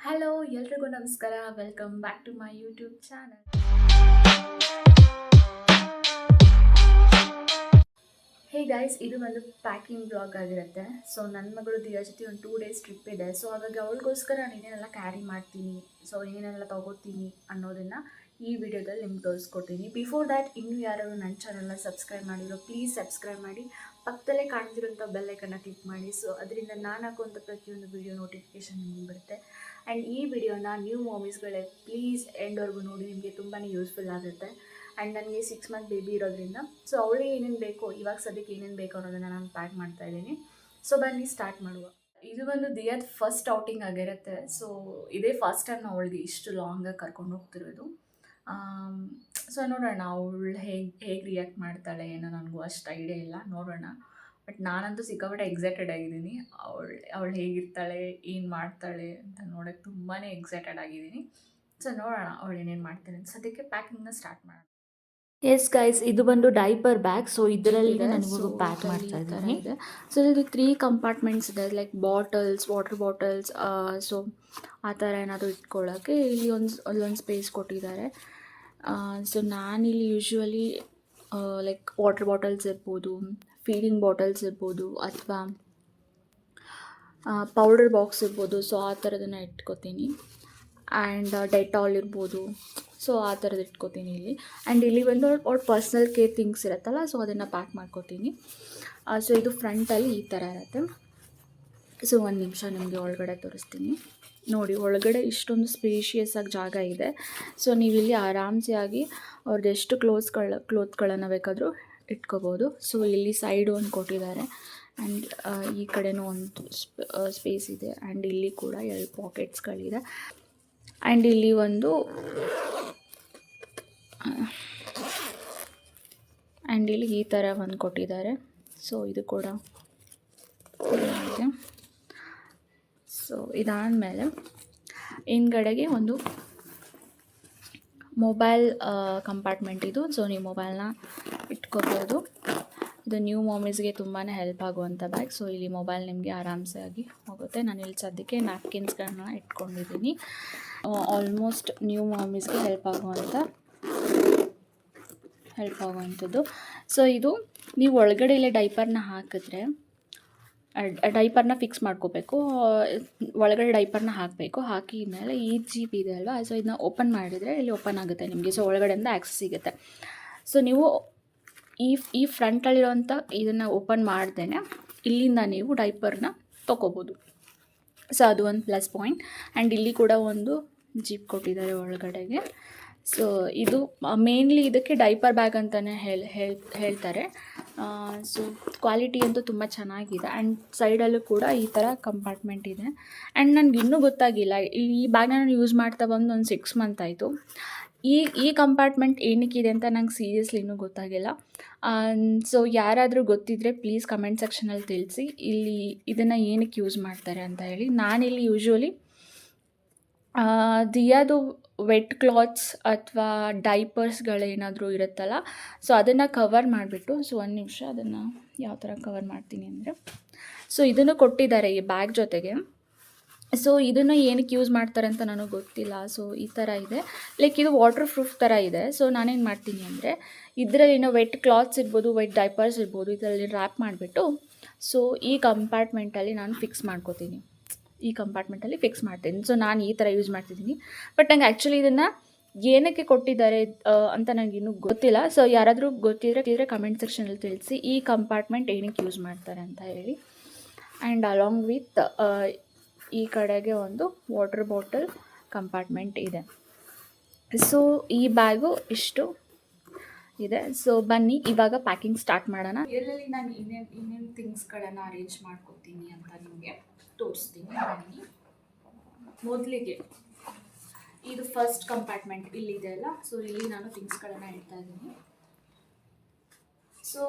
Hello ಎಲ್ರಿಗೂ ನಮಸ್ಕಾರ. Welcome back to my YouTube channel. Hey guys, ಇದು ಒಂದು ಪ್ಯಾಕಿಂಗ್ ಬ್ಲಾಗ್ ಆಗಿರುತ್ತೆ. ಸೊ ನನ್ನ ಮಗಳು ದಿಯಾ ಜೊತೆ ಒಂದು 2 ಡೇಸ್ ಟ್ರಿಪ್ ಇದೆ. ಸೊ ಹಾಗಾಗಿ ಅವಳಿಗೋಸ್ಕರ ನಾನು ಏನೇನೆಲ್ಲ ಕ್ಯಾರಿ ಮಾಡ್ತೀನಿ, ಸೊ ಏನೇನೆಲ್ಲ ತೊಗೋತೀನಿ ಅನ್ನೋದನ್ನು ಈ ವಿಡಿಯೋದಲ್ಲಿ ನಿಮ್ಗೆ ತೋರಿಸ್ಕೊಡ್ತೀನಿ. ಬಿಫೋರ್ ದ್ಯಾಟ್ ಇನ್ನೂ ಯಾರು ನನ್ನ ಚಾನಲ್ನ ಸಬ್ಸ್ಕ್ರೈಬ್ ಮಾಡಿರೋ ಪ್ಲೀಸ್ ಸಬ್ಸ್ಕ್ರೈಬ್ ಮಾಡಿ, ಪಕ್ಕದಲ್ಲೇ ಕಾಣ್ತಿರೋಂಥ ಬೆಲ್ಲೈಕನ್ನ ಕ್ಲಿಕ್ ಮಾಡಿ. ಸೊ ಅದರಿಂದ ನಾನು ಹಾಕುವಂಥ ಪ್ರತಿಯೊಂದು ವಿಡಿಯೋ ನೋಟಿಫಿಕೇಷನ್ ನಿಮಗೆ ಬರುತ್ತೆ. ಆ್ಯಂಡ್ ಈ ವಿಡಿಯೋನ ನ್ಯೂ ಮಾಮೀಸ್ಗಳೇ ಪ್ಲೀಸ್ ಎಂಡ್ವರೆಗೂ ನೋಡಿ, ನಿಮಗೆ ತುಂಬಾ ಯೂಸ್ಫುಲ್ ಆಗುತ್ತೆ. ಆ್ಯಂಡ್ ನನಗೆ 6 ಮಂತ್ ಬೇಬಿ ಇರೋದ್ರಿಂದ ಸೊ ಅವಳಿಗೆ ಏನೇನು ಬೇಕೋ, ಇವಾಗ ಸದ್ಯಕ್ಕೆ ಏನೇನು ಬೇಕೋ ಅನ್ನೋದನ್ನು ನಾನು ಪ್ಯಾಕ್ ಮಾಡ್ತಾ ಇದ್ದೀನಿ. ಸೊ ಬನ್ನಿ ಸ್ಟಾರ್ಟ್ ಮಾಡುವ. ಇದು ಒಂದು ದಿಯಾದ ಫಸ್ಟ್ ಔಟಿಂಗ್ ಆಗಿರುತ್ತೆ. ಸೊ ಇದೇ ಫಸ್ಟ್ ಟೈಮ್ ಅವಳಿಗೆ ಇಷ್ಟು ಲಾಂಗಾಗಿ ಕರ್ಕೊಂಡು ಹೋಗ್ತಿರೋದು. ಸೊ ನೋಡೋಣ ಅವಳು ಹೇಗೆ ರಿಯಾಕ್ಟ್ ಮಾಡ್ತಾಳೆ ಏನೋ, ನನಗೂ ಅಷ್ಟು ಐಡಿಯಾ ಇಲ್ಲ, ನೋಡೋಣ. ಬಟ್ ನಾನಂತೂ ಸಿಕ್ಕಾಪಟ್ಟೆ ಎಕ್ಸೈಟೆಡ್ ಆಗಿದ್ದೀನಿ. ಅವಳು ಹೇಗಿರ್ತಾಳೆ, ಏನು ಮಾಡ್ತಾಳೆ ಅಂತ ನೋಡೋಕ್ಕೆ ತುಂಬಾ ಎಕ್ಸೈಟೆಡ್ ಆಗಿದ್ದೀನಿ. ಸೊ ನೋಡೋಣ ಅವಳು ಏನೇನು ಮಾಡ್ತಾಳೆ ಅಂತ. ಸದ್ಯಕ್ಕೆ ಪ್ಯಾಕಿಂಗ್ನ ಸ್ಟಾರ್ಟ್ ಮಾಡೋಣ. ಎಸ್ ಗೈಸ್, ಇದು ಬಂದು ಡೈಪರ್ ಬ್ಯಾಗ್. ಸೊ ಇದರಲ್ಲಿ ನಾನು ಪ್ಯಾಕ್ ಮಾಡ್ತಾ ಇದ್ದೀನಿ. ಸೊ ಇದು 3 ಕಂಪಾರ್ಟ್ಮೆಂಟ್ಸ್ ಇದೆ, like bottles, water bottles, so ಆ ಥರ ಏನಾದರೂ ಇಟ್ಕೊಳ್ಳೋಕ್ಕೆ ಇಲ್ಲಿ ಅಲ್ಲೊಂದು ಸ್ಪೇಸ್ ಕೊಟ್ಟಿದ್ದಾರೆ. ಸೊ ನಾನಿಲ್ಲಿ ಯೂಶ್ವಲಿ ಲೈಕ್ ವಾಟರ್ ಬಾಟಲ್ಸ್ ಇರ್ಬೋದು, ಫೀಡಿಂಗ್ ಬಾಟಲ್ಸ್ ಇರ್ಬೋದು, ಅಥವಾ ಪೌಡರ್ ಬಾಕ್ಸ್ ಇರ್ಬೋದು, ಸೊ ಆ ಥರದನ್ನು ಇಟ್ಕೋತೀನಿ. ಆ್ಯಂಡ್ ಡೆಟಾಲ್ ಇರ್ಬೋದು, ಸೊ ಆ ಥರದ್ದು ಇಟ್ಕೋತೀನಿ ಇಲ್ಲಿ. ಆ್ಯಂಡ್ ಇಲ್ಲಿ ಬಂದು ಅವ್ರ ಪರ್ಸ್ನಲ್ ಕೇರ್ ಥಿಂಗ್ಸ್ ಇರುತ್ತಲ್ಲ, ಸೊ ಅದನ್ನು ಪ್ಯಾಕ್ ಮಾಡ್ಕೋತೀನಿ. ಸೊ ಇದು ಫ್ರಂಟಲ್ಲಿ ಈ ಥರ ಇರುತ್ತೆ. ಸೊ ಒಂದು ನಿಮಿಷ ನಿಮಗೆ ಒಳಗಡೆ ತೋರಿಸ್ತೀನಿ. ನೋಡಿ, ಒಳಗಡೆ ಇಷ್ಟೊಂದು ಸ್ಪೇಷಿಯಸ್ ಆಗಿ ಜಾಗ ಇದೆ. ಸೊ ನೀವು ಇಲ್ಲಿ ಆರಾಮ್ಸೆ ಆಗಿ ಅವ್ರದ್ದು ಎಷ್ಟು ಕ್ಲೋತ್ಗಳನ್ನು ಬೇಕಾದರೂ ಇಟ್ಕೋಬೋದು. ಸೊ ಇಲ್ಲಿ ಸೈಡ್ ಒಂದು ಕೊಟ್ಟಿದ್ದಾರೆ, ಆ್ಯಂಡ್ ಈ ಕಡೆನೂ ಒಂದು ಸ್ಪೇಸ್ ಇದೆ. ಆ್ಯಂಡ್ ಇಲ್ಲಿ ಕೂಡ 2 ಪಾಕೆಟ್ಸ್ಗಳಿದೆ. ಆ್ಯಂಡ್ ಇಲ್ಲಿ ಒಂದು ಆ್ಯಂಡ್ ಇಲ್ಲಿ ಈ ಥರ ಒಂದು ಕೊಟ್ಟಿದ್ದಾರೆ. ಸೊ ಇದು ಕೂಡ ಇದೆ. ಸೊ ಇದಾದಮೇಲೆ ಹಿಂದ್ಗಡೆಗೆ ಒಂದು ಮೊಬೈಲ್ ಕಂಪಾರ್ಟ್ಮೆಂಟ್ ಇದು. ಸೊ ನೀವು ಮೊಬೈಲ್ನ ಇಟ್ಕೋಬೋದು. ಇದು ನ್ಯೂ ಮಾಮೀಸ್ಗೆ ತುಂಬಾ ಹೆಲ್ಪ್ ಆಗುವಂಥ ಬ್ಯಾಗ್. ಸೊ ಇಲ್ಲಿ ಮೊಬೈಲ್ ನಿಮಗೆ ಆರಾಮ್ಸೆ ಆಗಿ ಹೋಗುತ್ತೆ. ನಾನು ಇಲ್ಲಿ ಸದ್ಯಕ್ಕೆ ನ್ಯಾಪ್ಕಿನ್ಸ್ಗಳನ್ನ ಇಟ್ಕೊಂಡಿದ್ದೀನಿ. ಆಲ್ಮೋಸ್ಟ್ ನ್ಯೂ ಮಾಮೀಸ್ಗೆ ಹೆಲ್ಪ್ ಆಗುವಂಥದ್ದು. ಸೊ ಇದು ನೀವು ಒಳಗಡೆ ಇಲ್ಲೇ ಡೈಪರ್ನ ಹಾಕಿದ್ರೆ, ಡೈಪರ್ನ ಫಿಕ್ಸ್ ಮಾಡ್ಕೋಬೇಕು. ಒಳಗಡೆ ಡೈಪರ್ನ ಹಾಕಬೇಕು. ಹಾಕಿದ್ಮೇಲೆ ಈ ಜೀಪ್ ಇದೆ ಅಲ್ವಾ, ಸೊ ಇದನ್ನ ಓಪನ್ ಮಾಡಿದರೆ ಇಲ್ಲಿ ಓಪನ್ ಆಗುತ್ತೆ ನಿಮಗೆ. ಸೊ ಒಳಗಡೆಯಿಂದ ಆ್ಯಕ್ಸಸ್ ಸಿಗುತ್ತೆ. ಸೊ ನೀವು ಈ ಫ್ರಂಟಲ್ಲಿರೋಂಥ ಇದನ್ನು ಓಪನ್ ಮಾಡ್ದೇನೆ ಇಲ್ಲಿಂದ ನೀವು ಡೈಪರ್ನ ತೊಗೋಬೋದು. ಸೊ ಅದು ಒಂದು ಪ್ಲಸ್ ಪಾಯಿಂಟ್. ಆ್ಯಂಡ್ ಇಲ್ಲಿ ಕೂಡ ಒಂದು ಜೀಪ್ ಕೊಟ್ಟಿದ್ದಾರೆ ಒಳಗಡೆಗೆ. ಸೊ ಇದು ಮೇನ್ಲಿ ಇದಕ್ಕೆ ಡೈಪರ್ ಬ್ಯಾಗ್ ಅಂತಲೇ ಹೇಳ್ತಾರೆ. ಸೊ ಕ್ವಾಲಿಟಿ ಅಂತೂ ತುಂಬ ಚೆನ್ನಾಗಿದೆ. ಆ್ಯಂಡ್ ಸೈಡಲ್ಲೂ ಕೂಡ ಈ ಥರ ಕಂಪಾರ್ಟ್ಮೆಂಟ್ ಇದೆ. ಆ್ಯಂಡ್ ನನಗೆ ಇನ್ನೂ ಗೊತ್ತಾಗಿಲ್ಲ, ಈ ಬ್ಯಾಗ್ನ ನಾನು ಯೂಸ್ ಮಾಡ್ತಾ ಬಂದು ಒಂದು 6 ಮಂತ್ ಆಯಿತು. ಈ ಕಂಪಾರ್ಟ್ಮೆಂಟ್ ಏನಕ್ಕಿದೆ ಅಂತ ನಂಗೆ ಸೀರಿಯಸ್ಲಿ ಇನ್ನೂ ಗೊತ್ತಾಗಿಲ್ಲ. ಸೊ ಯಾರಾದರೂ ಗೊತ್ತಿದ್ದರೆ ಪ್ಲೀಸ್ ಕಮೆಂಟ್ ಸೆಕ್ಷನಲ್ಲಿ ತಿಳಿಸಿ, ಇಲ್ಲಿ ಇದನ್ನು ಏನಕ್ಕೆ ಯೂಸ್ ಮಾಡ್ತಾರೆ ಅಂತ ಹೇಳಿ. ನಾನಿಲ್ಲಿ ಯೂಶ್ವಲಿ ದಿಯಾದು ವೆಟ್ ಕ್ಲಾತ್ಸ್ ಅಥವಾ ಡೈಪರ್ಸ್ಗಳೇನಾದರೂ ಇರುತ್ತಲ್ಲ, ಸೊ ಅದನ್ನು ಕವರ್ ಮಾಡಿಬಿಟ್ಟು, ಸೊ ಒಂದು ನಿಮಿಷ ಅದನ್ನು ಯಾವ ಥರ ಕವರ್ ಮಾಡ್ತೀನಿ ಅಂದರೆ, ಸೊ ಇದನ್ನು ಕೊಟ್ಟಿದ್ದಾರೆ ಈ ಬ್ಯಾಗ್ ಜೊತೆಗೆ. ಸೊ ಇದನ್ನು ಏನಕ್ಕೆ ಯೂಸ್ ಮಾಡ್ತಾರೆ ಅಂತ ನನಗೆ ಗೊತ್ತಿಲ್ಲ. ಸೊ ಈ ಥರ ಇದೆ, ಲೈಕ್ ಇದು ವಾಟರ್ ಪ್ರೂಫ್ ಥರ ಇದೆ. ಸೊ ನಾನೇನು ಮಾಡ್ತೀನಿ ಅಂದರೆ, ಇದರಲ್ಲಿ ವೆಟ್ ಕ್ಲಾತ್ಸ್ ಇರ್ಬೋದು, ವೆಟ್ ಡೈಪರ್ಸ್ ಇರ್ಬೋದು, ಇದರಲ್ಲಿ ರ್ಯಾಪ್ ಮಾಡಿಬಿಟ್ಟು ಸೊ ಈ ಕಂಪಾರ್ಟ್ಮೆಂಟಲ್ಲಿ ನಾನು ಫಿಕ್ಸ್ ಮಾಡ್ತೀನಿ. ಸೊ ನಾನು ಈ ಥರ ಯೂಸ್ ಮಾಡ್ತಿದ್ದೀನಿ. ಬಟ್ ನಂಗೆ ಆ್ಯಕ್ಚುಲಿ ಇದನ್ನು ಏನಕ್ಕೆ ಕೊಟ್ಟಿದ್ದಾರೆ ಅಂತ ನನಗೆ ಇನ್ನೂ ಗೊತ್ತಿಲ್ಲ. ಸೊ ಯಾರಾದರೂ ಗೊತ್ತಿದ್ರೆ ಕಮೆಂಟ್ ಸೆಕ್ಷನಲ್ಲಿ ತಿಳಿಸಿ, ಈ ಕಂಪಾರ್ಟ್ಮೆಂಟ್ ಏನಕ್ಕೆ ಯೂಸ್ ಮಾಡ್ತಾರೆ ಅಂತ ಹೇಳಿ. ಆ್ಯಂಡ್ ಅಲಾಂಗ್ ವಿತ್ ಈ ಕಡೆಗೆ ಒಂದು ವಾಟರ್ ಬಾಟಲ್ ಕಂಪಾರ್ಟ್ಮೆಂಟ್ ಇದೆ. ಸೊ ಈ ಬ್ಯಾಗು ಇಷ್ಟು ಇದೆ. ಸೊ ಬನ್ನಿ ಇವಾಗ ಪ್ಯಾಕಿಂಗ್ ಸ್ಟಾರ್ಟ್ ಮಾಡೋಣ. ಎಲ್ಲೆಲ್ಲಿ ನಾನು ಇನ್ನೇನು ಥಿಂಗ್ಸ್ಗಳನ್ನು ಅರೇಂಜ್ ಮಾಡ್ಕೊತೀನಿ ಅಂತ ನಿಮಗೆ ತೋರಿಸ್ತೀನಿ. ಬನ್ನಿ. ಮೊದಲಿಗೆ ಇದು ಫಸ್ಟ್ ಕಂಪಾರ್ಟ್ಮೆಂಟ್ ಇಲ್ಲಿದೆ ಅಲ್ಲ, ಸೊ ಇಲ್ಲಿ ನಾನು ಥಿಂಗ್ಸ್ಗಳನ್ನು ಇಡ್ತಾ ಇದ್ದೀನಿ. ಸೊ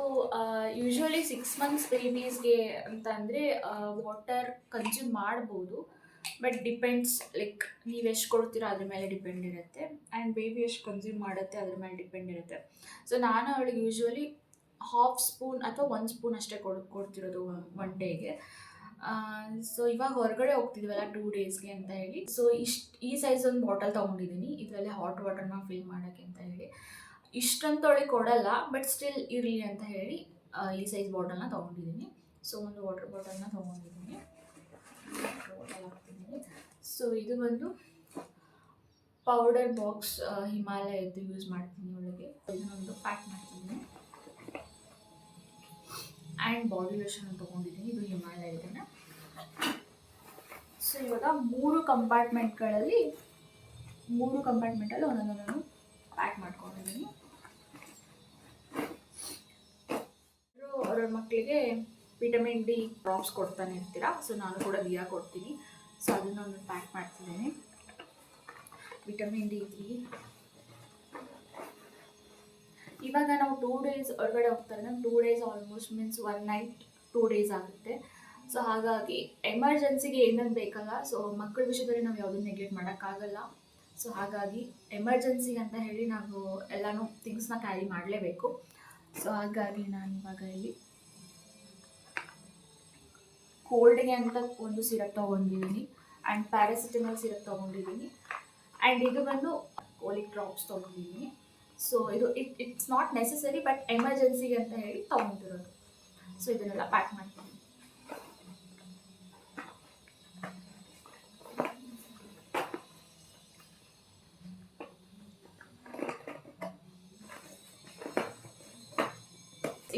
ಯೂಶ್ವಲಿ 6 ಮಂತ್ಸ್ ಬೇಬೀಸ್ಗೆ ಅಂತ ಅಂದರೆ ವಾಟರ್ ಕನ್ಸ್ಯೂಮ್ ಮಾಡ್ಬೋದು. ಬಟ್ ಡಿಪೆಂಡ್ಸ್, ಲೈಕ್ ನೀವು ಎಷ್ಟು ಕೊಡ್ತೀರೋ ಅದ್ರ ಮೇಲೆ ಡಿಪೆಂಡ್ ಇರುತ್ತೆ. ಆ್ಯಂಡ್ ಬೇಬಿ ಎಷ್ಟು ಕನ್ಸ್ಯೂಮ್ ಮಾಡುತ್ತೆ ಅದ್ರ ಮೇಲೆ ಡಿಪೆಂಡ್ ಇರುತ್ತೆ. ಸೊ ನಾನು ಅವಳಿಗೆ ಯೂಶ್ವಲಿ 1/2 ಸ್ಪೂನ್ ಅಥವಾ 1 ಸ್ಪೂನ್ ಅಷ್ಟೇ ಕೊಡ್ತಿರೋದು 1 ಡೇಗೆ. ಸೊ ಇವಾಗ ಹೊರಗಡೆ ಹೋಗ್ತಿದ್ವಲ್ಲ 2 ಡೇಸ್ಗೆ ಅಂತ ಹೇಳಿ, ಸೊ ಈ ಸೈಜ್ ಒಂದು ಬಾಟಲ್ ತೊಗೊಂಡಿದ್ದೀನಿ, ಇದರಲ್ಲಿ ಹಾಟ್ ವಾಟರ್ನ ಫಿಲ್ ಮಾಡೋಕ್ಕೆ ಅಂತ ಹೇಳಿ. ಇಷ್ಟೊಂದು ಕೊಡಲ್ಲ, ಬಟ್ ಸ್ಟಿಲ್ ಇರಲಿ ಅಂತ ಹೇಳಿ ಈ ಸೈಜ್ ಬಾಟಲ್ನ ತೊಗೊಂಡಿದ್ದೀನಿ. ಸೊ ಒಂದು ವಾಟರ್ ಬಾಟಲ್ನ ತೊಗೊಂಡಿದ್ದೀನಿ, ಬಾಟಲ್ ಹಾಕ್ತಿದ್ದೀನಿ. ಸೊ ಇದು ಬಂದು ಪೌಡರ್ ಬಾಕ್ಸ್ ಹಿಮಾಲಯದ್ದು ಯೂಸ್ ಮಾಡ್ತೀನಿ ಒಳಗೆ. ಇದನ್ನೊಂದು ಪ್ಯಾಕ್ ಮಾಡ್ತಿದ್ದೀನಿ. ಆ್ಯಂಡ್ ಬಾಡಿ ಲೋಷನ್ ತೊಗೊಂಡಿದ್ದೀನಿ, ಇದು ಹಿಮಾಲಯದನ್ನ. ಸೊ ಇವಾಗ 3 ಕಂಪಾರ್ಟ್ಮೆಂಟಲ್ಲಿ ಒಂದೊಂದನ್ನು ಪ್ಯಾಕ್ ಮಾಡ್ಕೊಂಡಿದ್ದೀನಿ. ಅವ್ರವ್ರ ಮಕ್ಕಳಿಗೆ ವಿಟಮಿನ್ ಡಿ ಡ್ರಾಪ್ಸ್ ಕೊಡ್ತಾನೆ ಇರ್ತೀರಾ, ಸೊ ನಾನು ಕೂಡ ದಿಯಾ ಕೊಡ್ತೀನಿ. ಸೊ ಅದನ್ನೊಂದು ಪ್ಯಾಕ್ ಮಾಡ್ತಿದ್ದೀನಿ. Vitamin D3. ಇವಾಗ ನಾವು 2 ಡೇಸ್ ಹೊರಗಡೆ ಹೋಗ್ತಾರೆ, ನಾವು 2 days almost means 1 night 2 days ಆಗುತ್ತೆ. ಸೊ ಹಾಗಾಗಿ ಎಮರ್ಜೆನ್ಸಿಗೆ ಏನೇನು ಬೇಕಲ್ಲ, ಸೊ ಮಕ್ಕಳ ವಿಷಯದಲ್ಲಿ ನಾವು ಯಾವುದನ್ನು ನೆಗ್ಲೆಕ್ಟ್ ಮಾಡೋಕ್ಕಾಗಲ್ಲ. ಸೊ ಹಾಗಾಗಿ ಎಮರ್ಜೆನ್ಸಿಗೆ ಅಂತ ಹೇಳಿ ನಾವು ಎಲ್ಲನೂ ಥಿಂಗ್ಸ್ನ ಕ್ಯಾರಿ ಮಾಡಲೇಬೇಕು. ಸೊ ಹಾಗಾಗಿ ನಾನು ಇವಾಗ ಇಲ್ಲಿ ಕೋಲ್ಡ್ಗೆ ಅಂತ ಒಂದು ಸಿರಪ್ ತೊಗೊಂಡಿದ್ದೀನಿ, ಆ್ಯಂಡ್ ಪ್ಯಾರಾಸಿಟಮಲ್ ಸಿರಪ್ ತೊಗೊಂಡಿದ್ದೀನಿ, ಆ್ಯಂಡ್ ಇದು ಬಂದು ಕೋಲಿಕ್ ಡ್ರಾಪ್ಸ್ ತೊಗೊಂಡಿದ್ದೀನಿ. ಸೊ ಇದು ಇಟ್ಸ್ ನಾಟ್ ನೆಸೆಸರಿ, ಬಟ್ ಎಮರ್ಜೆನ್ಸಿಗೆ ಅಂತ ಹೇಳಿ ತೊಗೊಂಡಿರೋದು. ಸೊ ಇದನ್ನೆಲ್ಲ ಪ್ಯಾಕ್ ಮಾಡ್ತೀನಿ.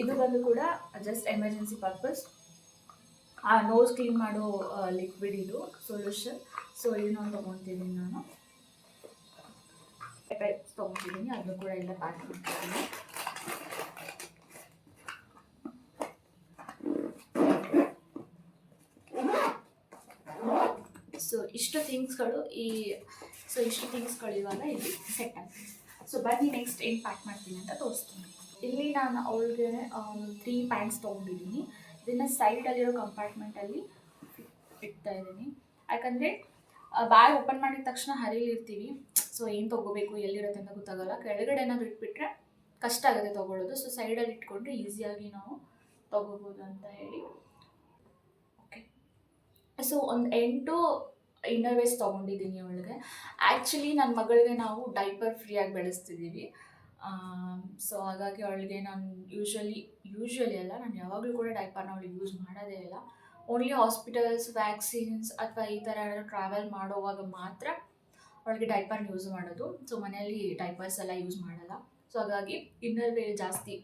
ಇದು ಬಂದು ಕೂಡ just emergency purpose, nose clean ಮಾಡೋ ಲಿಕ್ವಿಡ್ ಇದು ಸೊಲ್ಯೂಷನ್. ಸೊ ಇದನ್ನ ತೊಗೊತಿದ್ದೀನಿ ನಾನು, ತೊಗೊಂಡಿದ್ದೀನಿ, ಅದನ್ನು ಕೂಡ ಎಲ್ಲ ಪ್ಯಾಕ್ ಮಾಡ್ತಿದ್ದೀನಿ. ಸೊ ಇಷ್ಟು ಥಿಂಗ್ಸ್ಗಳು ಇವಾಗ ಇಲ್ಲಿ ಸೆಟ್ ಆಗ್ತದೆ. ಸೊ ಬನ್ನಿ ನೆಕ್ಸ್ಟ್ ಏನು ಪ್ಯಾಕ್ ಮಾಡ್ತೀನಿ ಅಂತ ತೋರಿಸ್ತೀನಿ. ಇಲ್ಲಿ ನಾನು ಅವಳಿಗೆ 3 ಪ್ಯಾಂಟ್ಸ್ ತೊಗೊಂಡಿದ್ದೀನಿ. ಇದನ್ನು ಸೈಡಲ್ಲಿರೋ ಕಂಪಾರ್ಟ್ಮೆಂಟಲ್ಲಿ ಇಡ್ತಾ ಇದ್ದೀನಿ, ಯಾಕಂದರೆ ಬ್ಯಾಗ್ ಓಪನ್ ಮಾಡಿದ ತಕ್ಷಣ ಹರಿಲಿರ್ತೀವಿ. ಸೊ ಏನು ತೊಗೋಬೇಕು, ಎಲ್ಲಿರುತ್ತೆ ಅಂತ ಗೊತ್ತಾಗಲ್ಲ. ಕೆಳಗಡೆ ಏನಾದರೂ ಇಟ್ಬಿಟ್ರೆ ಕಷ್ಟ ಆಗುತ್ತೆ ತೊಗೊಳ್ಳೋದು. ಸೊ ಸೈಡಲ್ಲಿ ಇಟ್ಕೊಂಡ್ರೆ ಈಸಿಯಾಗಿ ನಾವು ತೊಗೋಬೋದು ಅಂತ ಹೇಳಿ. ಓಕೆ, ಸೊ ಒಂದು 8 ಇನ್ನರ್ ವೇರ್ಸ್ ತೊಗೊಂಡಿದ್ದೀನಿ ಅವಳಿಗೆ. ಆ್ಯಕ್ಚುಲಿ ನನ್ನ ಮಗಳಿಗೆ ನಾವು ಡೈಪರ್ ಫ್ರೀಯಾಗಿ ಬೆಳೆಸ್ತಿದ್ದೀವಿ. ಸೊ ಹಾಗಾಗಿ ಅವಳಿಗೆ ನಾನು ಯೂಶ್ವಲಿ ಅಲ್ಲ, ನಾನು ಯಾವಾಗಲೂ ಕೂಡ ಡೈಪರ್ನ ಅವಳಿಗೆ ಯೂಸ್ ಮಾಡೋದೇ ಇಲ್ಲ. ಓನ್ಲಿ ಹಾಸ್ಪಿಟಲ್ಸ್, ವ್ಯಾಕ್ಸಿನ್ಸ್ ಅಥವಾ ಈ ಥರ ಏನಾದರೂ ಟ್ರಾವೆಲ್ ಮಾಡೋವಾಗ ಮಾತ್ರ ಅವಳಿಗೆ ಡೈಪರ್ನ ಯೂಸ್ ಮಾಡೋದು. ಸೊ ಮನೆಯಲ್ಲಿ ಡೈಪರ್ಸ್ ಎಲ್ಲ ಯೂಸ್ ಮಾಡಲ್ಲ. ಸೊ ಹಾಗಾಗಿ ಇನ್ನರ್ ವೇರ್ ಜಾಸ್ತಿ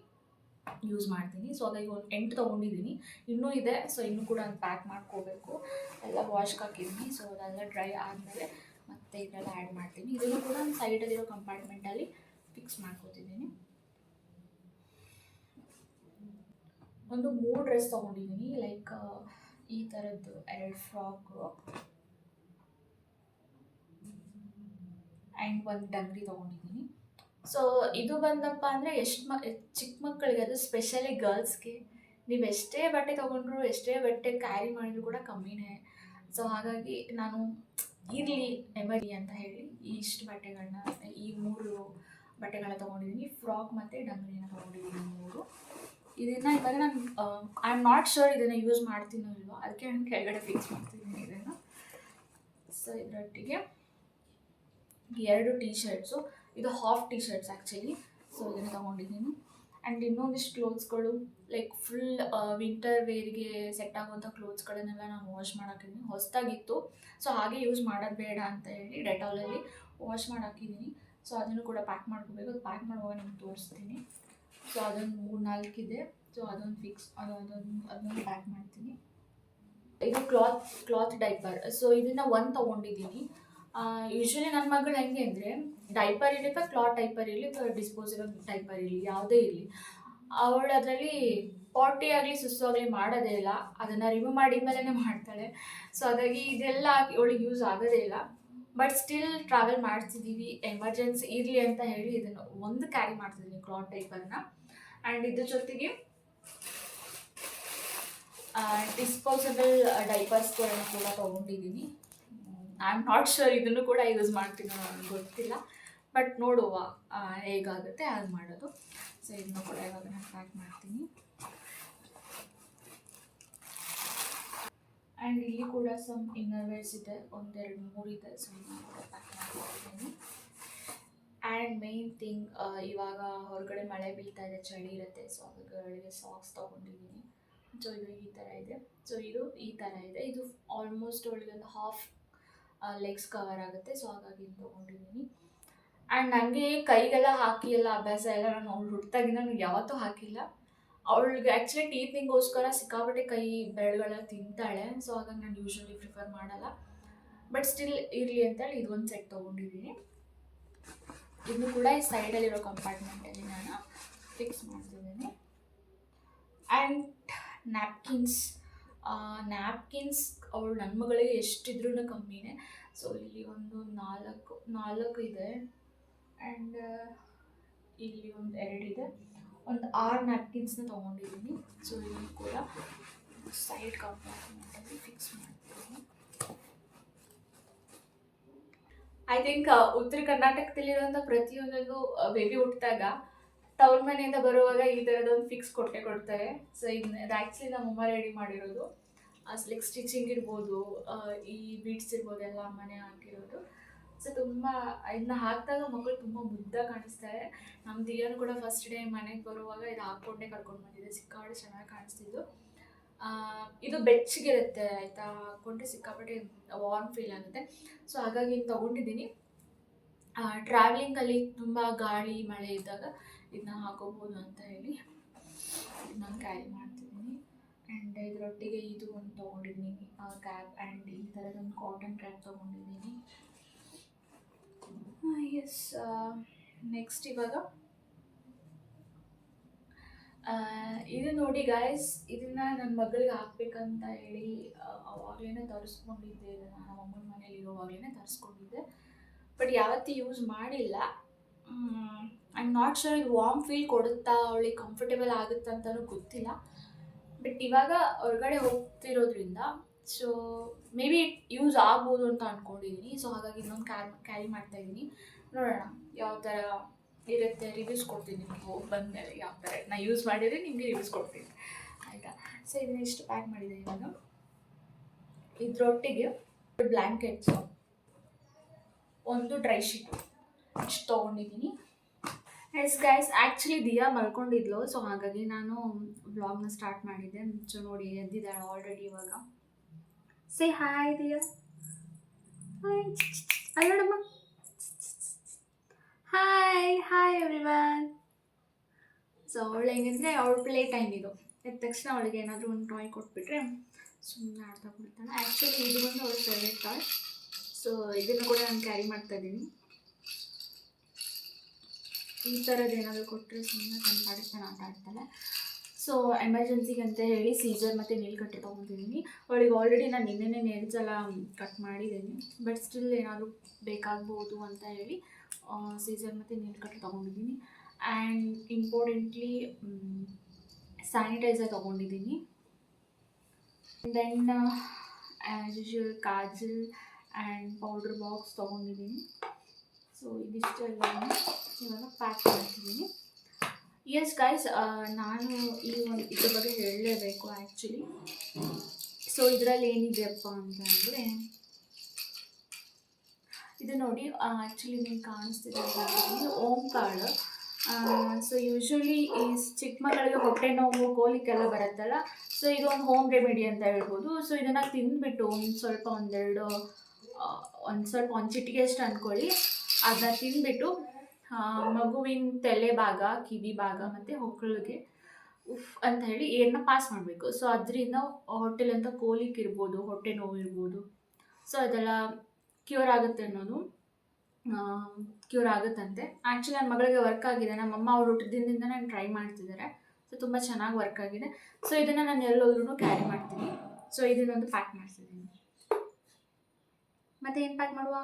ಯೂಸ್ ಮಾಡ್ತೀನಿ. ಸೊ ಹಾಗಾಗಿ ಒಂದು 8 ತೊಗೊಂಡಿದ್ದೀನಿ, ಇನ್ನೂ ಇದೆ. ಸೊ ಇನ್ನೂ ಕೂಡ ಒಂದು ಪ್ಯಾಕ್ ಮಾಡ್ಕೋಬೇಕು. ಎಲ್ಲ ವಾಶ್ಗೆ ಹಾಕಿದ್ದೀನಿ. ಸೊ ಅದೆಲ್ಲ ಡ್ರೈ ಆದಮೇಲೆ ಮತ್ತೆ ಇದೆಲ್ಲ ಆ್ಯಡ್ ಮಾಡ್ತೀನಿ. ಇದನ್ನು ಕೂಡ ಒಂದು ಸೈಡಲ್ಲಿರೋ ಕಂಪಾರ್ಟ್ಮೆಂಟಲ್ಲಿ ಫಿಕ್ಸ್ ಮಾಡ್ಕೋತಿದ್ದೀನಿ. ಒಂದು 3 ಡ್ರೆಸ್ ತೊಗೊಂಡಿದ್ದೀನಿ, ಲೈಕ್ ಈ ಥರದ್ದು 2 ಫ್ರಾಕು ಆ್ಯಂಡ್ ಒಂದು ಡಂಗ್ರಿ ತೊಗೊಂಡಿದ್ದೀನಿ. ಸೊ ಇದು ಬಂದಪ್ಪ ಅಂದರೆ ಚಿಕ್ಕ ಮಕ್ಕಳಿಗೆ, ಅದು ಸ್ಪೆಷಲಿ ಗರ್ಲ್ಸ್ಗೆ ನೀವು ಎಷ್ಟೇ ಬಟ್ಟೆ ತೊಗೊಂಡ್ರು, ಎಷ್ಟೇ ಬಟ್ಟೆ ಕ್ಯಾರಿ ಮಾಡಿದ್ರು ಕೂಡ ಕಮ್ಮಿನೇ. ಸೊ ಹಾಗಾಗಿ ನಾನು ಇರಲಿ ಎಮರ್ಜಿ ಅಂತ ಹೇಳಿ ಇಷ್ಟು ಬಟ್ಟೆಗಳನ್ನ, ಈ 3 ಬಟ್ಟೆಗಳನ್ನ ತೊಗೊಂಡಿದ್ದೀನಿ. ಫ್ರಾಕ್ ಮತ್ತು ಡಂಗ್ರಿನ ತೊಗೊಂಡಿದ್ದೀನಿ 3. ಇದನ್ನು ಇವಾಗ ನಾನು ಐ ಆಮ್ ನಾಟ್ ಶೋರ್ ಇದನ್ನು ಯೂಸ್ ಮಾಡ್ತೀನೋ ಇಲ್ವೋ, ಅದಕ್ಕೆ ನಾನು ಕೆಳಗಡೆ ಫಿಕ್ಸ್ ಮಾಡ್ತಿದ್ದೀನಿ ಇದನ್ನು. ಸೊ ಇದರೊಟ್ಟಿಗೆ 2 ಟೀ ಶರ್ಟ್ಸು, ಇದು half T shirts actually. So ಇದನ್ನು ತೊಗೊಂಡಿದ್ದೀನಿ. ಆ್ಯಂಡ್ ಇನ್ನೊಂದಿಷ್ಟು ಕ್ಲೋತ್ಸ್ಗಳು, ಲೈಕ್ ಫುಲ್ ವಿಂಟರ್ ವೇರ್ಗೆ ಸೆಟ್ ಆಗುವಂಥ ಕ್ಲೋತ್ಸ್ಗಳನ್ನೆಲ್ಲ ನಾನು ವಾಶ್ ಮಾಡಾಕಿದ್ದೀನಿ. ಹೊಸದಾಗಿತ್ತು, ಸೊ ಹಾಗೆ ಯೂಸ್ ಮಾಡೋದು ಬೇಡ ಅಂತ ಹೇಳಿ ಡೆಟಾಲಲ್ಲಿ ವಾಶ್ ಮಾಡಾಕಿದ್ದೀನಿ. ಸೊ ಅದನ್ನು ಕೂಡ ಪ್ಯಾಕ್ ಮಾಡ್ಕೋಬೇಕು. ಅದು ಪ್ಯಾಕ್ ಮಾಡುವಾಗ ನಿಮ್ಗೆ ತೋರಿಸ್ತೀನಿ. ಸೊ ಅದೊಂದು 3-4 ಇದೆ. ಸೊ ಅದೊಂದು ಫಿಕ್ಸ್, ಅದೊಂದು ಪ್ಯಾಕ್ ಮಾಡ್ತೀನಿ. ಇದು ಕ್ಲಾತ್ ಡೈಪರ್. ಸೊ ಇದನ್ನು 1 ತೊಗೊಂಡಿದ್ದೀನಿ. ಯೂಶ್ವಲಿ ನನ್ನ ಮಗಳು ಹೆಂಗೆ ಅಂದರೆ, ಡೈಪರ್ ಇರಲಿ ಅಥವಾ ಕ್ಲಾತ್ ಡೈಪರ್ ಇರಲಿ ಅಥವಾ ಡಿಸ್ಪೋಸಬಲ್ ಡೈಪರ್ ಇರಲಿ, ಯಾವುದೇ ಇರಲಿ, ಅವಳು ಅದರಲ್ಲಿ ಪಾಟಿ ಆಗಲಿ ಸುಸ್ಸು ಆಗಲಿ ಮಾಡೋದೇ ಇಲ್ಲ. ಅದನ್ನು ರಿಮೂವ್ ಮಾಡಿದ ಮೇಲೇ ಮಾಡ್ತಾಳೆ. ಸೊ ಹಾಗಾಗಿ ಇದೆಲ್ಲ ಅವಳಿಗೆ ಯೂಸ್ ಆಗೋದೇ ಇಲ್ಲ. ಬಟ್ ಸ್ಟಿಲ್ ಟ್ರಾವೆಲ್ ಮಾಡ್ತಿದ್ದೀವಿ, ಎಮರ್ಜೆನ್ಸಿ ಇರಲಿ ಅಂತ ಹೇಳಿ ಇದನ್ನು ಒಂದು ಕ್ಯಾರಿ ಮಾಡ್ತಿದ್ದೀನಿ, ಕ್ಲಾತ್ ಡೈಪರ್ನ. ಆ್ಯಂಡ್ ಇದ್ರ ಜೊತೆಗೆ ಡಿಸ್ಪೋಸಬಲ್ ಡೈಪರ್ಸ್ಗಳನ್ನು ಕೂಡ ತೊಗೊಂಡಿದ್ದೀನಿ. ಐ ಆಮ್ ನಾಟ್ ಶೋರ್ ಇದನ್ನು ಕೂಡ ಯೂಸ್ ಮಾಡ್ತೀನೋ ನನಗೆ ಗೊತ್ತಿಲ್ಲ, ಬಟ್ ನೋಡುವ ಹೇಗಾಗುತ್ತೆ ಹಾಗೆ ಮಾಡೋದು. ಸೊ ಇದನ್ನು ಕೂಡ ಇವಾಗ ನಾನು ಪ್ಯಾಕ್ ಮಾಡ್ತೀನಿ. ಆ್ಯಂಡ್ ಇಲ್ಲಿ ಕೂಡ ಸಮ್ ಇನ್ನರ್ ವೇರ್ಸ್ ಇದೆ, ಒಂದೆರಡು ಮೂರು ಇದೆ. ಸೊ ಪ್ಯಾಕ್ ಮಾಡ್ತಿದ್ದೀನಿ. ಆ್ಯಂಡ್ ಮೇನ್ ಥಿಂಗ್, ಇವಾಗ ಹೊರಗಡೆ ಮಳೆ ಬೀಳ್ತಾ ಇದೆ, ಚಳಿ ಇರುತ್ತೆ. ಸೊ ಅವುಗಳಿಗೆ ಸಾಕ್ಸ್ ತೊಗೊಂಡಿದ್ದೀನಿ. ಸೊ ಇದು ಈ ಥರ ಇದೆ. ಸೊ ಇದು ಈ ಥರ ಇದೆ. ಇದು ಆಲ್ಮೋಸ್ಟ್ ಅವಳಿಗೆ ಒಂದು ಹಾಫ್ ಲೆಗ್ಸ್ ಕವರ್ ಆಗುತ್ತೆ. ಸೊ ಹಾಗಾಗಿ ಇದು ತೊಗೊಂಡಿದ್ದೀನಿ. ಆ್ಯಂಡ್ ನನಗೆ ಕೈಗೆಲ್ಲ ಹಾಕಿ ಎಲ್ಲ ಅಭ್ಯಾಸ ಇಲ್ಲ. ನಾನು ಅವ್ಳು ಹುಟ್ಟಿದಾಗಿಂದ ನಾನು ಯಾವತ್ತೂ ಹಾಕಿಲ್ಲ. ಅವಳಿಗೆ ಆ್ಯಕ್ಚುಲಿ ಟೀತ್ನಿಗೋಸ್ಕರ ಸಿಕ್ಕಾಪಟ್ಟೆ ಕೈ ಬೆರಳುಗಳೆಲ್ಲ ತಿಂತಾಳೆ. ಸೊ ಹಾಗಾಗಿ ನಾನು ಯೂಶ್ವಲಿ ಪ್ರಿಫರ್ ಮಾಡಲ್ಲ. ಬಟ್ ಸ್ಟಿಲ್ ಇರಲಿ ಅಂತೇಳಿ ಇದೊಂದು ಸೆಟ್ ತೊಗೊಂಡಿದ್ದೀನಿ. ಇದನ್ನು ಕೂಡ ಈ ಸೈಡಲ್ಲಿರೋ ಕಂಪಾರ್ಟ್ಮೆಂಟಲ್ಲಿ ನಾನು ಫಿಕ್ಸ್ ಮಾಡ್ತಿದ್ದೀನಿ. ಆ್ಯಂಡ್ ನ್ಯಾಪ್ಕಿನ್ಸ್ ಅವಳು ನನ್ನ ಮಗಳಿಗೆ ಎಷ್ಟಿದ್ರೂ ಕಮ್ಮಿನೇ. ಸೊ ಇಲ್ಲಿ ಒಂದು ನಾಲ್ಕು ಇದೆ. ಆ್ಯಂಡ್ ಇಲ್ಲಿ ಒಂದು 2 ಇದೆ. ಒಂದು 6 ನ್ಯಾಪ್ಕಿನ್ಸ್ನ ತೊಗೊಂಡಿದ್ದೀನಿ. ಸೊ ಇಲ್ಲಿ ಕೂಡ ಸೈಡ್ ಕಂಪಾರ್ಟ್ಮೆಂಟಲ್ಲಿ ಫಿಕ್ಸ್ ಮಾಡ್ತೀನಿ. ಐ ಥಿಂಕ್ ಉತ್ತರ ಕರ್ನಾಟಕದಲ್ಲಿರುವಂಥ ಪ್ರತಿಯೊಂದಕ್ಕೂ ಬೇಬಿ ಹುಟ್ಟಿದಾಗ ತವ್ರ ಮನೆಯಿಂದ ಬರುವಾಗ ಈ ಥರದೊಂದು ಫಿಕ್ಸ್ ಕೊಡ್ತಾರೆ. ಸೊ ಇದು ಆ್ಯಕ್ಚುಲಿ ನಮ್ಮಮ್ಮ ರೆಡಿ ಮಾಡಿರೋದು. ಲೈಕ್ ಸ್ಟಿಚಿಂಗ್ ಇರ್ಬೋದು, ಈ ಬೀಡ್ಸ್ ಇರ್ಬೋದು, ಎಲ್ಲ ಅಮ್ಮನೇ ಹಾಕಿರೋದು. ಸೊ ತುಂಬ ಇದನ್ನ ಹಾಕಿದಾಗ ಮಕ್ಕಳು ತುಂಬ ಮುದ್ದಾಗಿ ಕಾಣಿಸ್ತಾರೆ. ನಮ್ಮ ದಿಯಾನು ಕೂಡ ಫಸ್ಟ್ ಡೇ ಮನೆಗೆ ಬರುವಾಗ ಇದು ಹಾಕ್ಕೊಂಡೇ ಕರ್ಕೊಂಡು ಬಂದಿದ್ದೆ. ಸಿಕ್ಕಾಪಟ್ಟೆ ಚೆನ್ನಾಗಿ ಕಾಣಿಸ್ತಿದ್ದು. ಇದು ಬೆಚ್ಚಗಿರುತ್ತೆ ಆಯಿತಾ, ಹಾಕ್ಕೊಂಡ್ರೆ ಸಿಕ್ಕಾಪಟ್ಟೆ ವಾರ್ಮ್ ಫೀಲ್ ಆಗುತ್ತೆ. ಸೊ ಹಾಗಾಗಿ ಇದು ತೊಗೊಂಡಿದ್ದೀನಿ. ಟ್ರಾವೆಲಿಂಗಲ್ಲಿ ತುಂಬ ಗಾಳಿ ಮಳೆ ಇದ್ದಾಗ ಇದನ್ನ ಹಾಕೋಬೋದು ಅಂತ ಹೇಳಿ ನಾನು ಕ್ಯಾರಿ ಮಾಡ್ತಿದ್ದೀನಿ. ಆ್ಯಂಡ್ ಇದರೊಟ್ಟಿಗೆ ಇದು ಒಂದು ತೊಗೊಂಡಿದ್ದೀನಿ, ಕ್ಯಾಪ್. ಆ್ಯಂಡ್ ಈ ಥರದೊಂದು ಕಾಟನ್ ಕ್ಯಾಪ್ ತೊಗೊಂಡಿದ್ದೀನಿ. ಎಸ್, ನೆಕ್ಸ್ಟ್ ಇವಾಗ ಇದು ನೋಡಿ ಗಾಯ್ಸ್, ಇದನ್ನು ನನ್ನ ಮಗಳಿಗೆ ಹಾಕ್ಬೇಕಂತ ಹೇಳಿ ಅವಾಗಲೇ ತರಿಸ್ಕೊಂಡಿದ್ದೆ. ಇದನ್ನು ನಮ್ಮ ಅಮ್ಮನ ಮನೇಲಿ ಇರೋವಾಗಲೇ ತರಿಸ್ಕೊಂಡಿದ್ದೆ. ಬಟ್ ಯಾವತ್ತೂ ಯೂಸ್ ಮಾಡಿಲ್ಲ. ಐ ಆಮ್ ನಾಟ್ ಶೋರ್ ಇದು ವಾರ್ಮ್ ಫೀಲ್ ಕೊಡುತ್ತಾ, ಅವಳಿಗೆ ಕಂಫರ್ಟೇಬಲ್ ಆಗುತ್ತಾ ಅಂತಲೂ ಗೊತ್ತಿಲ್ಲ. ಬಟ್ ಇವಾಗ ಹೊರಗಡೆ ಹೋಗ್ತಿರೋದ್ರಿಂದ ಸೊ ಮೇ ಬಿ ಯೂಸ್ ಆಗ್ಬೋದು ಅಂತ ಅಂದ್ಕೊಂಡಿದ್ದೀನಿ. ಸೊ ಹಾಗಾಗಿ ಇನ್ನೊಂದು ಕ್ಯಾರಿ ಮಾಡ್ತಾಯಿದ್ದೀನಿ. ನೋಡೋಣ ಯಾವ ಥರ ಇರುತ್ತೆ, ರಿವ್ಯೂಸ್ ಕೊಡ್ತೀನಿ ನಿಮಗೆ ಹೋಗಿ ಬಂದಮೇಲೆ. ಯಾವ ಥರ ನಾನು ಯೂಸ್ ಮಾಡಿದರೆ ನಿಮಗೆ ರಿವ್ಯೂಸ್ ಕೊಡ್ತೀನಿ ಆಯಿತಾ. ಸೊ ಇದನ್ನ ಎಷ್ಟು ಪ್ಯಾಕ್ ಮಾಡಿದೆ ಇವಾಗ. ಇದರೊಟ್ಟಿಗೆ ಬ್ಲ್ಯಾಂಕೆಟ್ಸು, ಒಂದು ಡ್ರೈ ಶೀಟು ಇಷ್ಟು ತೊಗೊಂಡಿದ್ದೀನಿ. ಎಸ್ ಗೈಸ್, ಆ್ಯಕ್ಚುಲಿ ದಿಯಾ ಮಲ್ಕೊಂಡಿದ್ಲು. ಸೊ ಹಾಗಾಗಿ ನಾನು ವ್ಲಾಗ್ನ ಸ್ಟಾರ್ಟ್ ಮಾಡಿದ್ದೆ. ಸೊ ನೋಡಿ ಎದ್ದಿದ್ದಾಳೆ ಆಲ್ರೆಡಿ ಇವಾಗ. Say hi Diya. ಹಾಯ್ ಅಲ್ಲೋಡಮ್ಮ. Hi everyone. ಸೊ ಅವಳು ಹೆಂಗಂದರೆ ಅವಳ ಪ್ಲೇ ಟೈಮ್ ಇದು. ಎದ್ದ ತಕ್ಷಣ ಅವಳಿಗೆ ಏನಾದರೂ ಒಂದು ಟಾಯ್ ಕೊಟ್ಬಿಟ್ರೆ ಸುಮ್ಮನೆ ಆಡ್ತಾ ಕೊಡ್ತಾಳೆ. ಆ್ಯಕ್ಚುಲಿ ಇದು ಬಂದು ಅವಳ ಫೇವ್ರೇಟ್ ಟಾಯ್. ಸೊ ಇದನ್ನು ಕೂಡ ನಾನು ಕ್ಯಾರಿ ಮಾಡ್ತಾಯಿದ್ದೀನಿ. ಈ ಥರದ್ದು ಏನಾದರೂ ಕೊಟ್ಟರೆ ಸುಮ್ಮನೆ ತಂದು ಆಟ ಆಡ್ತಾಳೆ. ಸೊ ಎಮರ್ಜೆನ್ಸಿಗೆ ಅಂತ ಹೇಳಿ ಸೀಸರ್ ಮತ್ತು ನೇಲ್ ಕಟ್ಟರ್ ತೊಗೊತಿದ್ದೀನಿ. ಅವಳಿಗೆ ಆಲ್ರೆಡಿ ನಾನು ನಿನ್ನೆ ನೇಲ್ಸ್ ಎಲ್ಲ ಕಟ್ ಮಾಡಿದ್ದೀನಿ. ಬಟ್ ಸ್ಟಿಲ್ ಏನಾದರೂ ಬೇಕಾಗ್ಬೋದು ಅಂತ ಹೇಳಿ ಸೀಸರ್ ಮತ್ತು ನೇಲ್ ಕಟ್ಟರ್ ತೊಗೊಂಡಿದ್ದೀನಿ. ಆ್ಯಂಡ್ ಇಂಪಾರ್ಟೆಂಟ್ಲಿ ಸ್ಯಾನಿಟೈಸರ್ ತೊಗೊಂಡಿದ್ದೀನಿ. Then as usual kajal and powder box ತೊಗೊಂಡಿದ್ದೀನಿ. ಸೊ ಇದಿಷ್ಟೆಲ್ಲ ಇವಾಗ ಪ್ಯಾಕ್ ಮಾಡ್ತಿದ್ದೀನಿ. ಎಸ್ ಗೈಸ್, ನಾನು ಇದ್ರ ಬಗ್ಗೆ ಹೇಳಲೇಬೇಕು ಆ್ಯಕ್ಚುಲಿ. ಸೊ ಇದರಲ್ಲಿ ಏನಿದೆಯಪ್ಪ ಅಂತ ಅಂದರೆ, ಇದು ನೋಡಿ ಆ್ಯಕ್ಚುಲಿ ನಿಮ್ಗೆ ಕಾಣಿಸ್ತಿದೆ ಅಂತ ಓಮ್ ಕಾಳು. ಸೊ ಯೂಶ್ವಲಿ ಈ ಚಿಕ್ಕ ಮಕ್ಕಳಿಗೆ ಹೊಟ್ಟೆ ನೋವು, ಕೋಲಿಕ್ಕೆಲ್ಲ ಬರುತ್ತಲ್ಲ. ಸೊ ಇದೊಂದು ಹೋಮ್ ರೆಮಿಡಿ ಅಂತ ಹೇಳ್ಬೋದು. ಸೊ ಇದನ್ನು ತಿಂದುಬಿಟ್ಟು ಒಂದು ಚಿಟಿಗೆಷ್ಟು ಅಂದ್ಕೊಳ್ಳಿ, ಅದನ್ನ ತಿಂದುಬಿಟ್ಟು ಮಗುವಿನ ತಲೆ ಭಾಗ, ಕಿವಿ ಭಾಗ ಮತ್ತು ಹೊಕ್ಕಳಿಗೆ ಉಫ್ ಅಂತ ಹೇಳಿ ಏರನ್ನ ಪಾಸ್ ಮಾಡಬೇಕು. ಸೊ ಅದರಿಂದ ಹೊಟ್ಟೆಲಂತ ಕೋಲಿಕ್ ಇರ್ಬೋದು, ಹೊಟ್ಟೆ ನೋವು ಇರ್ಬೋದು, ಸೊ ಅದೆಲ್ಲ ಕ್ಯೂರ್ ಆಗುತ್ತೆ ಅನ್ನೋದು ಕ್ಯೂರ್ ಆಗುತ್ತಂತೆ. ಆ್ಯಕ್ಚುಲಿ ನನ್ನ ಮಗಳಿಗೆ ವರ್ಕ್ ಆಗಿದೆ. ನಮ್ಮಮ್ಮ ಅವ್ರು ಹುಟ್ಟಿದಿಂದ ನಾನು ಟ್ರೈ ಮಾಡ್ತಿದ್ದಾರೆ. ಸೊ ತುಂಬ ಚೆನ್ನಾಗಿ ವರ್ಕ್ ಆಗಿದೆ. ಸೊ ಇದನ್ನು ನಾನು ಎಲ್ಲೋದ್ರೂ ಕ್ಯಾರಿ ಮಾಡ್ತೀನಿ. ಸೊ ಇದನ್ನೊಂದು ಪ್ಯಾಕ್ ಮಾಡ್ತಿದ್ದೀನಿ. ಮತ್ತೆ ಏನು ಪ್ಯಾಕ್ ಮಾಡುವ?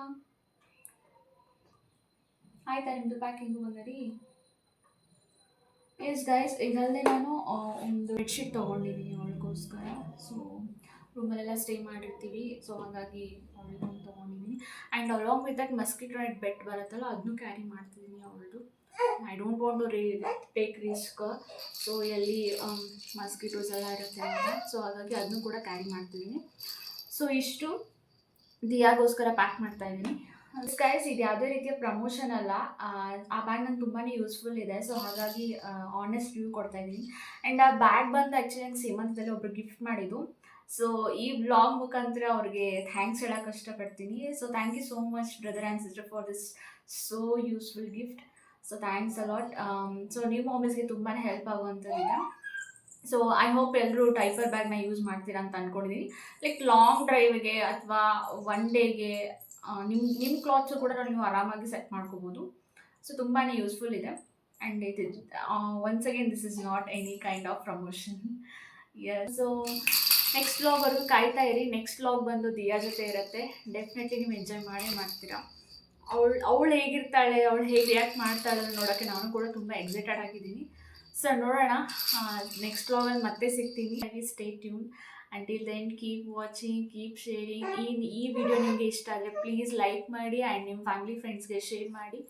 ಆಯಿತಾ ನಿಮ್ಮದು ಪ್ಯಾಕಿಂಗು ಬಂದರಿ? ಎಸ್ ಗೈಸ್, ಇದಲ್ಲದೆ ನಾನು ಒಂದು ಬೆಡ್ಶೀಟ್ ತೊಗೊಂಡಿದ್ದೀನಿ ಅವಳಿಗೋಸ್ಕರ. ಸೊ ರೂಮಲ್ಲೆಲ್ಲ ಸ್ಟೇ ಮಾಡಿರ್ತೀವಿ. ಸೊ ಹಾಗಾಗಿ ಅವಳಿಗೊಂದು ತೊಗೊಂಡಿದ್ದೀನಿ. And along with that mosquito net bat ಬರುತ್ತಲ್ಲ, ಅದನ್ನು ಕ್ಯಾರಿ ಮಾಡ್ತಿದ್ದೀನಿ ಅವಳದು. I don't want to take risk. So ಎಲ್ಲಿ ಮಸ್ಕಿಟೋಸ್ ಎಲ್ಲ ಇರುತ್ತೆ ಅಂತ. ಸೊ ಹಾಗಾಗಿ ಅದನ್ನು ಕೂಡ ಕ್ಯಾರಿ ಮಾಡ್ತಿದ್ದೀನಿ. ಸೊ ಇಷ್ಟು ದಿಯಾಗೋಸ್ಕರ ಪ್ಯಾಕ್ ಮಾಡ್ತಾ ಇದ್ದೀನಿ. ಗೈಸ್ ಇದು ಯಾವುದೇ ರೀತಿಯ ಪ್ರಮೋಷನ್ ಅಲ್ಲ, ಆ ಬ್ಯಾಗ್ ನಂಗೆ ತುಂಬಾ ಯೂಸ್ಫುಲ್ ಇದೆ. ಸೊ ಹಾಗಾಗಿ ಆನೆಸ್ಟ್ ರಿವ್ಯೂ ಕೊಡ್ತಾ ಇದ್ದೀನಿ. ಆ್ಯಂಡ್ ಆ ಬ್ಯಾಗ್ ಬಂದು ಆ್ಯಕ್ಚುಲಿ ನಂಗೆ ಸೀಮಂತದಲ್ಲಿ ಒಬ್ರು ಗಿಫ್ಟ್ ಮಾಡಿದ್ದು. ಸೊ ಈ ಬ್ಲಾಗ್ ಮುಖಾಂತರ ಅವ್ರಿಗೆ ಥ್ಯಾಂಕ್ಸ್ ಹೇಳೋಕೆ ಇಷ್ಟಪಡ್ತೀನಿ. So thank you so much brother and sister for this so useful gift. So thanks a lot. So new ಮಾಮೀಸ್ಗೆ ತುಂಬಾ ಹೆಲ್ಪ್ ಆಗುವಂಥದ್ದಿದೆ. ಸೊ ಐ ಹೋಪ್ ಎಲ್ಲರೂ ಟೈಪರ್ ಬ್ಯಾಗ್ನ ಯೂಸ್ ಮಾಡ್ತೀರಾ ಅಂತ ಅಂದ್ಕೊಂಡಿದ್ದೀನಿ. ಲೈಕ್ ಲಾಂಗ್ ಡ್ರೈವ್ಗೆ ಅಥವಾ ಒನ್ ಡೇಗೆ ನಿಮ್ಮ ಕ್ಲಾತ್ಸು ಕೂಡ ನೀವು ಆರಾಮಾಗಿ ಸೆಟ್ ಮಾಡ್ಕೋಬೋದು. ಸೊ ತುಂಬಾ ಯೂಸ್ಫುಲ್ ಇದೆ. And it is once again this is not any kind of promotion. Yes, so next ವ್ಲಾಗ್ವರೆಗೂ ಕಾಯ್ತಾ ಇರಿ. ನೆಕ್ಸ್ಟ್ ವ್ಲಾಗ್ ಬಂದು ದಿಯಾ ಜೊತೆ ಇರುತ್ತೆ. ಡೆಫಿನೆಟ್ಲಿ ನೀವು ಎಂಜಾಯ್ ಮಾಡ್ತೀರಾ. ಅವಳು ಹೇಗಿರ್ತಾಳೆ, ಅವಳು ಹೇಗೆ ರಿಯಾಕ್ಟ್ ಮಾಡ್ತಾಳೆ ನೋಡೋಕ್ಕೆ ನಾನು ಕೂಡ ತುಂಬ ಎಕ್ಸೈಟೆಡ್ ಆಗಿದ್ದೀನಿ. ಸೊ ನೋಡೋಣ, ನೆಕ್ಸ್ಟ್ ವ್ಲಾಗಲ್ಲಿ ಮತ್ತೆ ಸಿಗ್ತೀನಿ. Stay tune. Until then keep watching, keep sharing. ಈ ವಿಡಿಯೋ ನಿಮಗೆ ಇಷ್ಟ ಆದರೆ ಪ್ಲೀಸ್ ಲೈಕ್ ಮಾಡಿ ಆ್ಯಂಡ್ ನಿಮ್ಮ ಫ್ಯಾಮಿಲಿ ಫ್ರೆಂಡ್ಸ್ಗೆ ಶೇರ್ ಮಾಡಿ.